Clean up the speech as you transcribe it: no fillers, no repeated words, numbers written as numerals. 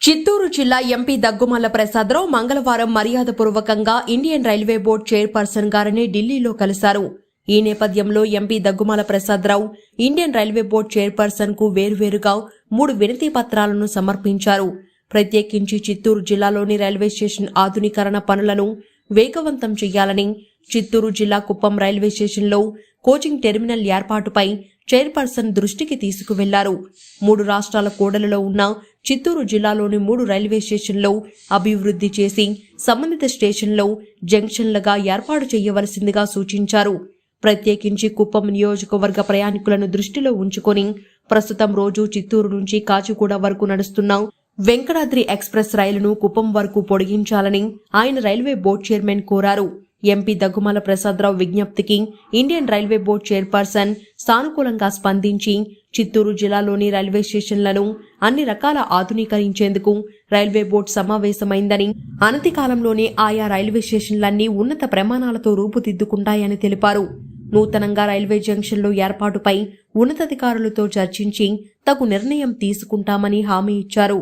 చిత్తూరు జిల్లా ఎంపీ దగ్గుమల్ల ప్రసాదరావు మంగళవారం మర్యాదపూర్వకంగా ఇండియన్ రైల్వే బోర్డు చైర్పర్సన్ గారిని ఢిల్లీలో కలిశారు. ఈ నేపథ్యంలో MP Daggumalla Prasadarao Indian railway board chairperson కు వేర్వేరుగా 3 వినతి పత్రాలను సమర్పించారు. ప్రత్యేకించి చిత్తూరు జిల్లాలోని రైల్వే స్టేషన్ ఆధునీకరణ పనులను వేగవంతం చేయాలని, చిత్తూరు జిల్లా కుప్పం రైల్వే స్టేషన్లో కోచింగ్ టెర్మినల్ ఏర్పాటుపై చైర్పర్సన్ దృష్టికి తీసుకువెళ్లారు. 3 రాష్ట్రాల కూడలిలో ఉన్న చిత్తూరు జిల్లాలోని 3 రైల్వే స్టేషన్లో అభివృద్ధి చేసి సంబంధిత స్టేషన్లో జంక్షన్లుగా ఏర్పాటు చేయవలసిందిగా సూచించారు. ప్రత్యేకించి కుప్పం నియోజకవర్గ ప్రయాణికులను దృష్టిలో ఉంచుకొని ప్రస్తుతం రోజు చిత్తూరు నుంచి కాచిగూడ వరకు నడుస్తున్న వెంకటాద్రి ఎక్స్ప్రెస్ రైలును కుప్పం వరకు పొడిగించాలని ఆయన రైల్వే బోర్డు చైర్మన్ కోరారు. ఎంపీ దగ్గుమల్ల ప్రసాదరావు విజ్ఞప్తికి ఇండియన్ రైల్వే బోర్డు చైర్పర్సన్ సానుకూలంగా స్పందించి చిత్తూరు జిల్లాలోని రైల్వే స్టేషన్లను అన్ని రకాల ఆధునీకరించేందుకు రైల్వే బోర్డు సమావేశమైందని, అనతి కాలంలోనే ఆయా రైల్వే స్టేషన్లన్నీ ఉన్నత ప్రమాణాలతో రూపుదిద్దుకుంటాయని తెలిపారు. నూతనంగా రైల్వే జంక్షన్లు ఏర్పాటుపై ఉన్నతాధికారులతో చర్చించి తగు నిర్ణయం తీసుకుంటామని హామీ ఇచ్చారు.